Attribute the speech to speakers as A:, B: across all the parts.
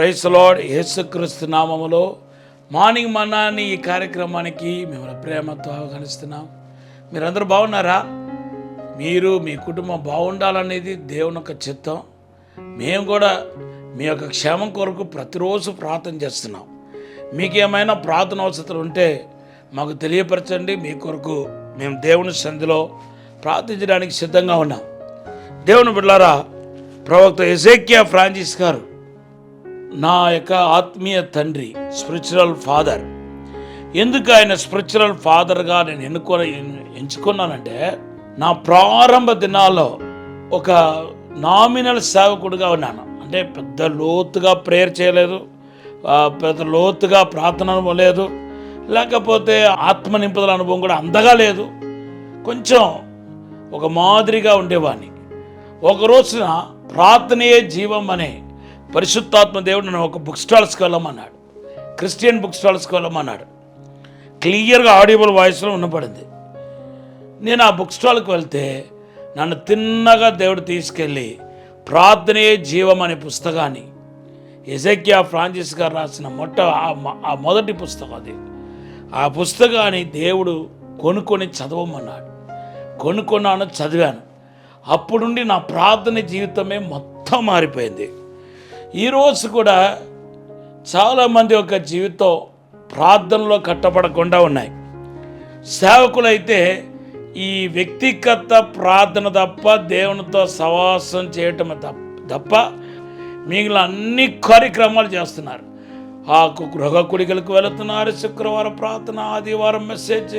A: Praise the lord. యేసుక్రీస్తు నామములో morning మన్నాని ఈ కార్యక్రమానికి మిమ్మల్ని ప్రేమతో ఆహ్వానిస్తున్నాం. మీరందరూ బాగున్నారా? మీరు మీ కుటుంబం బాగుండాలనేది దేవుని యొక్క చిత్తం. మేము కూడా మీ యొక్క క్షేమం కొరకు ప్రతిరోజు ప్రార్థన చేస్తున్నాం. మీకు ఏమైనా ప్రార్థన అవసరం ఉంటే మాకు తెలియపరచండి. మీ కొరకు మేము దేవుని సన్నిధిలో ప్రార్థించడానికి సిద్ధంగా ఉన్నాం. దేవుని బిడ్డలారా, ప్రవక్త ఎజేకియా ఫ్రాన్సిస్ గారు నా యొక్క ఆత్మీయ తండ్రి, స్పిరిచువల్ ఫాదర్. ఎందుకు ఆయన స్పిరిచువల్ ఫాదర్గా నేను ఎంచుకున్నానంటే, నా ప్రారంభ దినాల్లో ఒక నామినల్ సేవకుడిగా ఉన్నాను. అంటే పెద్ద లోతుగా ప్రేయర్ చేయలేదు, పెద్ద లోతుగా ప్రార్థన అనుభవం లేదు, లేకపోతే ఆత్మ నింపుదల అనుభవం కూడా అందగా లేదు. కొంచెం ఒక మాదిరిగా ఉండేవాడిని. ఒక రోజున ప్రార్థనయే జీవం అనే పరిశుద్ధాత్మ దేవుడు నన్ను ఒక బుక్ స్టాల్స్కి వెళ్ళమన్నాడు. క్రిస్టియన్ బుక్ స్టాల్స్కి వెళ్ళమన్నాడు. క్లియర్గా ఆడియబుల్ వాయిస్లో ఉన్నపడింది. నేను ఆ బుక్ స్టాల్కి వెళ్తే నన్ను తిన్నగా దేవుడు తీసుకెళ్ళి ప్రార్థనయే జీవం అనే పుస్తకాన్ని, ఎజేకియా ఫ్రాన్సిస్ గారు రాసిన ఆ మొదటి పుస్తకం అది. ఆ పుస్తకాన్ని దేవుడు కొనుక్కొని చదవమన్నాడు. కొనుక్కున్నాను, చదివాను. అప్పుడు నుండి నా ప్రార్థన జీవితమే మొత్తం మారిపోయింది. ఈరోజు కూడా చాలామంది ఒక జీవితం ప్రార్థనలో కట్టబడకుండా ఉన్నాయి. సేవకులైతే ఈ వ్యక్తిగత ప్రార్థన తప్ప, దేవునితో సవాసం చేయటం తప్ప మిగిలిన అన్ని కార్యక్రమాలు చేస్తున్నారు. ఆ గృహ కుడికలకు వెళుతున్నారు, శుక్రవారం ప్రార్థన, ఆదివారం మెసేజ్,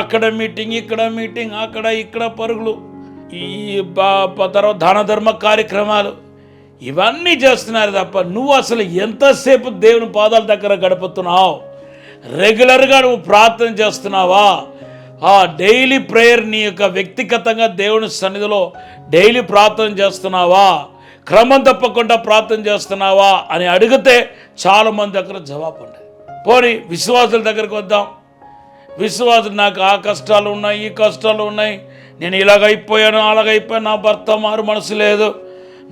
A: అక్కడ మీటింగ్, ఇక్కడ మీటింగ్, అక్కడ ఇక్కడ పరుగులు, ఈ తర్వాత దాన ధర్మ కార్యక్రమాలు, ఇవన్నీ చేస్తున్నారు తప్ప నువ్వు అసలు ఎంతసేపు దేవుని పాదాల దగ్గర గడుపుతున్నావు? రెగ్యులర్గా నువ్వు ప్రార్థన చేస్తున్నావా? ఆ డైలీ ప్రేయర్ నీ యొక్క వ్యక్తిగతంగా దేవుని సన్నిధిలో డైలీ ప్రార్థన చేస్తున్నావా? క్రమం తప్పకుండా ప్రార్థన చేస్తున్నావా అని అడిగితే చాలామంది దగ్గర జవాబు ఉండదు. పోనీ విశ్వాసుల దగ్గరికి వద్దాం. విశ్వాసులు, నాకు ఆ కష్టాలు ఉన్నాయి, ఈ కష్టాలు ఉన్నాయి, నేను ఇలాగైపోయాను, అలాగైపోయాను, నా భర్త మారు మనసు లేదు,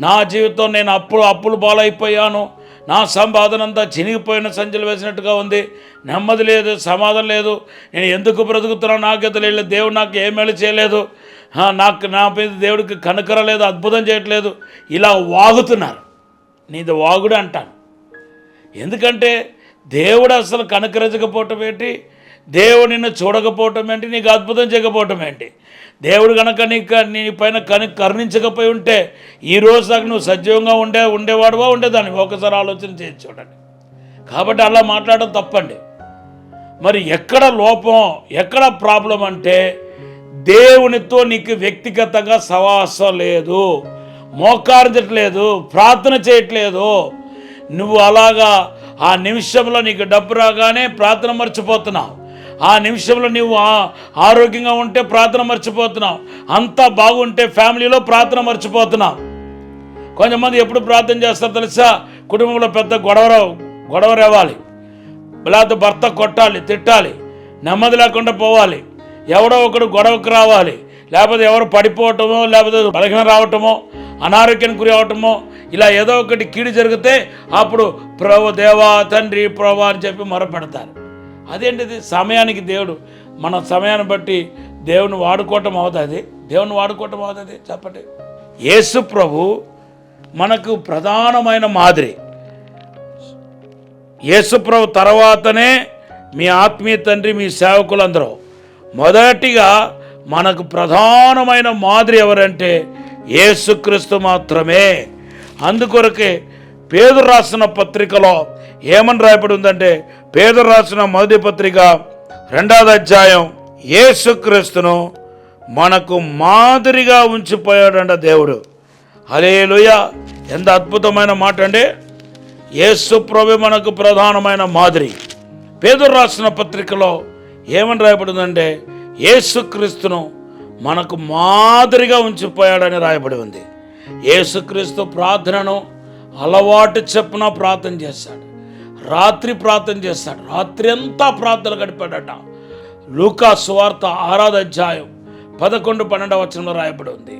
A: నా జీవితం నేను అప్పులు పాలైపోయాను, నా సంపాదన అంతా చినిగిపోయిన సంచులు వేసినట్టుగా ఉంది, నెమ్మది లేదు, సమాధానం లేదు, నేను ఎందుకు బ్రతుకుతున్నాను నాకే తెలియలేదు, దేవుడు నాకు ఏ మేలు చేయలేదు, నా మీద దేవుడికి కనుకరలేదు, అద్భుతం చేయట్లేదు, ఇలా వాగుతున్నారు. నీది వాగుడు అంటాను. ఎందుకంటే దేవుడు అసలు కనుకరించకపోవటం ఏంటి? దేవుడు నిన్ను చూడకపోవటం ఏంటి? నీకు అద్భుతం చేయకపోవటం ఏంటి? దేవుడు కనుక నీ పైన కరుణించకపోయి ఉంటే ఈరోజు దాకా నువ్వు సజీవంగా ఉండేవాడువా, ఉండేదాన్ని? ఒకసారి ఆలోచన చేసి చూడండి. కాబట్టి అలా మాట్లాడడం తప్పండి. మరి ఎక్కడ లోపం, ఎక్కడ ప్రాబ్లం అంటే, దేవునితో నీకు వ్యక్తిగతంగా సవాసం లేదు, మోకారించట్లేదు, ప్రార్థన చేయట్లేదు. నువ్వు అలాగా ఆ నిమిషంలో నీకు డబ్బు రాగానే ప్రార్థన మర్చిపోతున్నావు, ఆ నిమిషంలో నువ్వు ఆరోగ్యంగా ఉంటే ప్రార్థన మర్చిపోతున్నావు, అంతా బాగుంటే ఫ్యామిలీలో ప్రార్థన మర్చిపోతున్నావు. కొంతమంది ఎప్పుడు ప్రార్థన చేస్తారో తెలుసా? కుటుంబంలో పెద్ద గొడవ రావాలి, లేకపోతే భర్త కొట్టాలి, తిట్టాలి, నెమ్మది లేకుండా పోవాలి, ఎవడో ఒకడు గొడవకు రావాలి, లేకపోతే ఎవరు పడిపోవటమో, లేకపోతే బలహీన రావటమో, అనారోగ్యానికి గురి అవటమో, ఇలా ఏదో ఒకటి కీడు జరిగితే అప్పుడు ప్రభు, దేవా, తండ్రి, ప్రభు అని చెప్పి మొరపెడతారు. అదేంటిది? సమయానికి దేవుడు, మన సమయాన్ని బట్టి దేవుని వాడుకోవటం అవుతుంది. దేవుని వాడుకోవటం అవుతుంది చెప్పండి. యేసు ప్రభు మనకు ప్రధానమైన మాదిరి. యేసు ప్రభు తర్వాతనే మీ ఆత్మీయ తండ్రి, మీ సేవకులందరూ. మొదటిగా మనకు ప్రధానమైన మాదిరి ఎవరంటే యేసుక్రీస్తు మాత్రమే. అందుకొరకే పేతురు రాసిన పత్రికలో ఏమని రాయబడి ఉందంటే, పేతురు రాసిన మొదటి పత్రిక 2వ అధ్యాయం, యేసుక్రీస్తును మనకు మాదిరిగా ఉంచిపోయాడంట దేవుడు. హల్లెలూయా! ఎంత అద్భుతమైన మాట అండి. యేసు ప్రభు మనకు ప్రధానమైన మాదిరి. పేతురు రాసిన పత్రికలో ఏమని రాయబడి ఉందంటే, యేసుక్రీస్తును మనకు మాదిరిగా ఉంచిపోయాడని రాయబడి ఉంది. యేసుక్రీస్తు ప్రార్థనను అలవాటు చొప్పున ప్రార్థన చేశాడు. రాత్రి ప్రార్థన చేస్తాడు, రాత్రి అంతా ప్రార్థన గడిపాడట. లూకా సువార్త 6వ అధ్యాయం 11-12 వచనంలో రాయబడి ఉంది.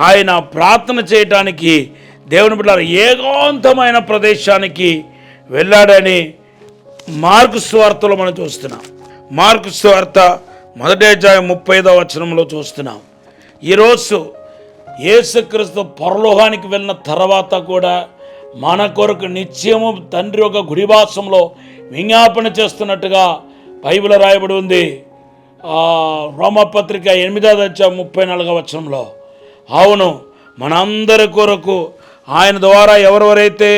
A: ఆయన ప్రార్థన చేయటానికి దేవుని బిడ్డలారా ఏకాంతమైన ప్రదేశానికి వెళ్ళాడని మార్కు సువార్తలో మనం చూస్తున్నాం. మార్కు సువార్త 1వ అధ్యాయం 35వ వచనంలో చూస్తున్నాం. ఈరోజు యేసుక్రీస్తు పరలోకానికి వెళ్ళిన తర్వాత కూడా మన కొరకు నిత్యము తండ్రి ఒక గుడివాసంలో విజ్ఞాపన చేస్తున్నట్టుగా బైబిల్ రాయబడి ఉంది. రోమపత్రిక 8వ అధ్యాయం 34వ వచనంలో. అవును, మనందరి కొరకు ఆయన ద్వారా ఎవరెవరైతే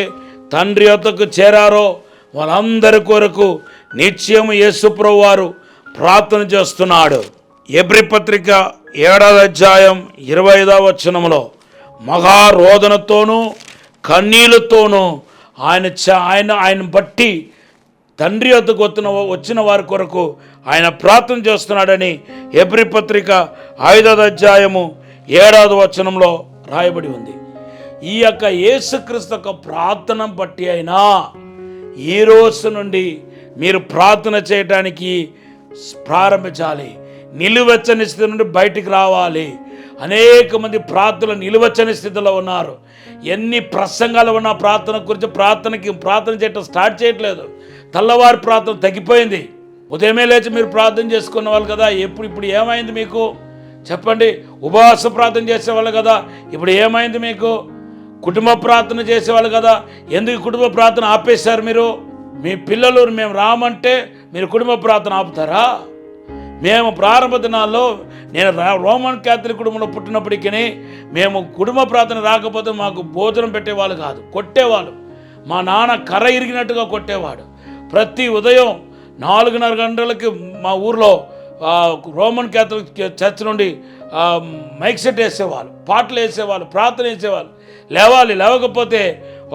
A: తండ్రి యొద్దకు చేరారో వాళ్ళందరి కొరకు నిత్యము యేసుప్రభువు వారు ప్రార్థన చేస్తున్నాడు. హెబ్రీ పత్రిక 7వ అధ్యాయం 25వ వచనంలో మహారోదనతోనూ కన్నీళ్లతోనూ ఆయన బట్టి తండ్రి యొద్దకు వచ్చిన వారి కొరకు ఆయన ప్రార్థన చేస్తున్నాడని హెబ్రీ పత్రిక 5వ అధ్యాయము 7వ వచనంలో రాయబడి ఉంది. ఈ యొక్క యేసుక్రీస్తు యొక్క ప్రార్థన బట్టి అయినా ఈ రోజు నుండి మీరు ప్రార్థన చేయడానికి ప్రారంభించాలి. నిలువెచ్చని స్థితి నుండి బయటికి రావాలి. అనేక మంది ప్రార్థనలు నిలువెచ్చని స్థితిలో ఉన్నారు. ఎన్ని ప్రసంగాలు ఉన్నా ప్రార్థన చేయటం స్టార్ట్ చేయట్లేదు. తెల్లవారి ప్రార్థన తగ్గిపోయింది. ఉదయమే లేచి మీరు ప్రార్థన చేసుకున్న వాళ్ళు కదా, ఇప్పుడు ఏమైంది మీకు చెప్పండి? ఉపవాస ప్రార్థన చేసేవాళ్ళు కదా, ఇప్పుడు ఏమైంది మీకు? కుటుంబ ప్రార్థన చేసేవాళ్ళు కదా, ఎందుకు కుటుంబ ప్రార్థన ఆపేశారు మీరు? మీ పిల్లలు మేము రామంటే మీరు కుటుంబ ప్రార్థన ఆపుతారా? మేము ప్రారంభ దినాల్లో నేను రోమన్ క్యాథలిక్ కుటుంబంలో పుట్టినప్పటికీ మేము కుటుంబ ప్రార్థన రాకపోతే మాకు భోజనం పెట్టేవాళ్ళు కాదు, కొట్టేవాళ్ళు. మా నాన్న కర్ర ఇరిగినట్టుగా కొట్టేవాడు. ప్రతి ఉదయం 4:30 గంటలకి మా ఊర్లో రోమన్ క్యాథలిక్ చర్చ్ నుండి మైక్ సెట్ వేసేవాళ్ళు, పాటలు వేసేవాళ్ళు, ప్రార్థన వేసేవాళ్ళు. లేవకపోతే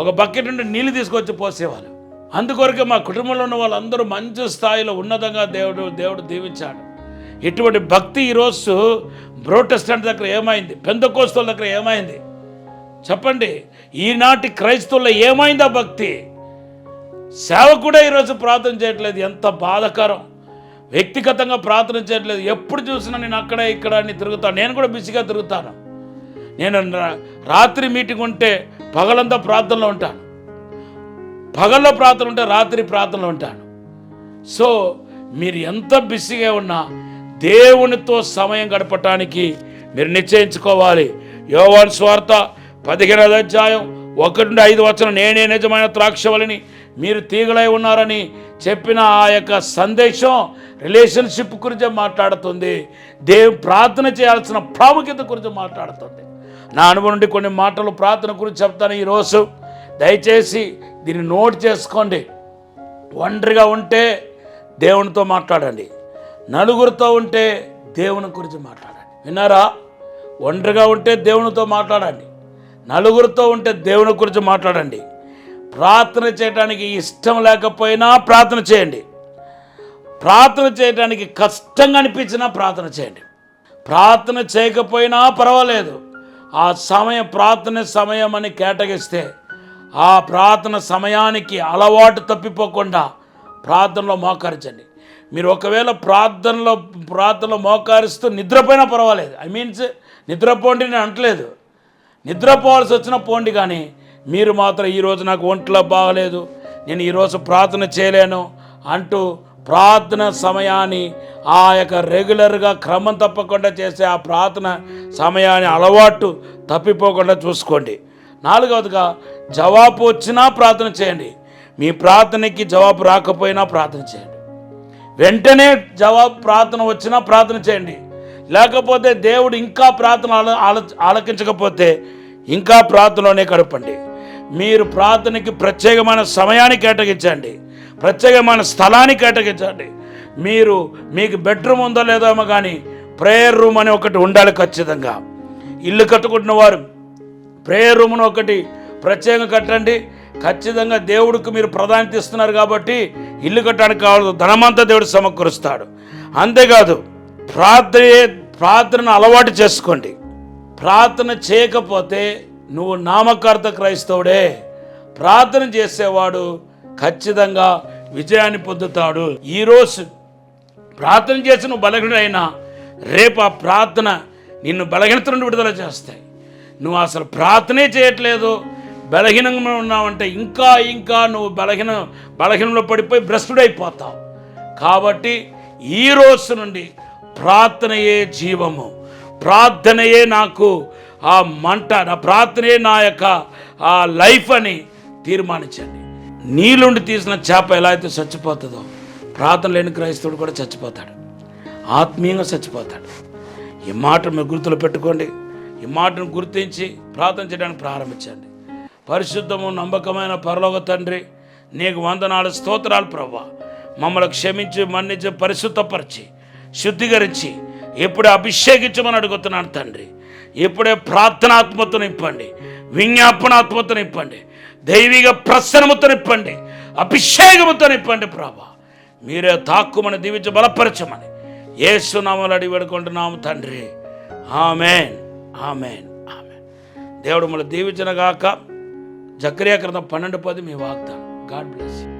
A: ఒక బకెట్ నుండి నీళ్ళు తీసుకొచ్చి పోసేవాళ్ళు. అందుకొరకే మా కుటుంబంలో ఉన్న వాళ్ళందరూ మంచి స్థాయిలో ఉన్నతంగా దేవుడు దీవించాడు. ఇటువంటి భక్తి ఈరోజు ప్రొటెస్టెంట్ దగ్గర ఏమైంది? పెంతెకోస్తల దగ్గర ఏమైంది చెప్పండి? ఈనాటి క్రైస్తవుల్లో ఏమైంది ఆ భక్తి? సేవకుడే ఈరోజు ప్రార్థన చేయట్లేదు. ఎంత బాధాకరం. వ్యక్తిగతంగా ప్రార్థన చేయట్లేదు. ఎప్పుడు చూసినా నేను అక్కడ ఇక్కడ అని తిరుగుతాను. నేను కూడా బిజీగా తిరుగుతాను. నేను రాత్రి మీటింగ్ ఉంటే పగలంతా ప్రార్థనలో ఉంటాను, పగల్లో ప్రార్థన ఉంటే రాత్రి ప్రార్థనలో ఉంటాను. సో మీరు ఎంత బిజీగా ఉన్నా దేవునితో సమయం గడపటానికి మీరు నిశ్చయించుకోవాలి. యోహాను సువార్త 15వ అధ్యాయం 1-5 వచనం, నేనే నిజమైన ద్రాక్షవల్లిని, మీరు తీగలై ఉన్నారని చెప్పిన ఆ యొక్క సందేశం రిలేషన్షిప్ గురించి మాట్లాడుతుంది. ప్రార్థన చేయాల్సిన ప్రాముఖ్యత గురించి మాట్లాడుతుంది. నా అనుభవం నుండి కొన్ని మాటలు ప్రార్థన గురించి చెప్తాను ఈరోజు. దయచేసి దీన్ని నోట్ చేసుకోండి. ఒంటరిగా ఉంటే దేవునితో మాట్లాడండి, నలుగురితో ఉంటే దేవుని గురించి మాట్లాడండి. విన్నారా? ఒంటరిగా ఉంటే దేవునితో మాట్లాడండి, నలుగురితో ఉంటే దేవుని గురించి మాట్లాడండి. ప్రార్థన చేయడానికి ఇష్టం లేకపోయినా ప్రార్థన చేయండి. ప్రార్థన చేయడానికి కష్టంగా అనిపించినా ప్రార్థన చేయండి. ప్రార్థన చేయకపోయినా పర్వాలేదు. ఆ ప్రార్థన సమయం అని కేటాయిస్తే ఆ ప్రార్థన సమయానికి అలవాటు తప్పిపోకుండా ప్రార్థనలో మోకరించండి. మీరు ఒకవేళ ప్రార్థనలో మోకరిస్తూ నిద్రపోయినా పర్వాలేదు. నిద్రపోండి నేను అంటలేదు, నిద్రపోవాల్సి వచ్చిన పోండి. కానీ మీరు మాత్రం ఈరోజు నాకు ఒంట్లో బాగలేదు, నేను ఈరోజు ప్రార్థన చేయలేను అంటూ ప్రార్థన సమయాన్ని ఆ యొక్క రెగ్యులర్గా క్రమం తప్పకుండా చేసే ఆ ప్రార్థన సమయాన్ని అలవాటు తప్పిపోకుండా చూసుకోండి. 4వదిగా జవాబు వచ్చినా ప్రార్థన చేయండి. మీ ప్రార్థనకి జవాబు రాకపోయినా ప్రార్థన చేయండి. వెంటనే ప్రార్థన వచ్చినా ప్రార్థన చేయండి. లేకపోతే దేవుడు ఇంకా ప్రార్థన ఆలకించకపోతే ఇంకా ప్రార్థనలోనే గడపండి. మీరు ప్రార్థనకి ప్రత్యేకమైన సమయాన్ని కేటాయించండి, ప్రత్యేకమైన స్థలాన్ని కేటాయించండి. మీకు బెడ్రూమ్ ఉందో లేదో ఏమో కానీ ప్రేయర్ రూమ్ అని ఒకటి ఉండాలి ఖచ్చితంగా. ఇల్లు కట్టుకుంటున్న వారు ప్రేయర్ రూమ్ను ఒకటి ప్రత్యేకంగా కట్టండి. ఖచ్చితంగా దేవుడికి మీరు ప్రాధాన్యత ఇస్తున్నారు కాబట్టి ఇల్లు కట్టడానికి కావాలి, ధనమంతా దేవుడు సమకూరుస్తాడు. అంతేకాదు ప్రార్థనను అలవాటు చేసుకోండి. ప్రార్థన చేయకపోతే నువ్వు నామకార్థ క్రైస్తవుడే. ప్రార్థన చేసేవాడు ఖచ్చితంగా విజయాన్ని పొందుతాడు. ఈరోజు ప్రార్థన చేసి నువ్వు బలహీనుడైనా రేపు ఆ ప్రార్థన నిన్ను బలహీనత నుండి విడుదల చేస్తాయి. నువ్వు అసలు ప్రార్థనే చేయట్లేదు, బలహీనంగా ఉన్నావంటే ఇంకా ఇంకా నువ్వు బలహీనంలో పడిపోయి భ్రష్టుడైపోతావు. కాబట్టి ఈ రోజు నుండి ప్రార్థనయే జీవము, ప్రార్థనయే నాకు ఆ మంట, నా ప్రార్థనయే నా యొక్క ఆ లైఫ్ అని తీర్మానించండి. నీళ్ళుండి తీసిన చేప ఎలా అయితే చచ్చిపోతుందో, ప్రార్థన లేని క్రైస్తవుడు కూడా చచ్చిపోతాడు, ఆత్మీయంగా చచ్చిపోతాడు. ఈ మాట మీరు గుర్తులు పెట్టుకోండి. ఈ మాటను గుర్తించి ప్రార్థన చేయడానికి ప్రారంభించండి. పరిశుద్ధము నమ్మకమైన పరలోక తండ్రి, నీకు వందనాలు, స్తోత్రాలు ప్రభువా. మమ్మల్ని క్షమించి, మన్నించి, పరిశుద్ధపరిచి, శుద్ధీకరించి ఇప్పుడే అభిషేకించమని అడుగుతున్నాను తండ్రి. ఇప్పుడే ప్రార్థనాత్మతో నింపండి, విజ్ఞాపనాత్మతో నింపండి, దైవిక ప్రసన్నముతో నింపండి, అభిషేకముతో నింపండి ప్రభా. మీరే తాక్కుమని దీవించి బలపరచమని యేసు నామములో అడిగి వేడుకుంటున్నాము తండ్రి. ఆమేన్, ఆమేన్, ఆమేన్. దేవుడు మమ్మల్ని దీవించను గాక. జకర్యా గ్రంథం 12:10 మీ వాగ్దానం. God bless you.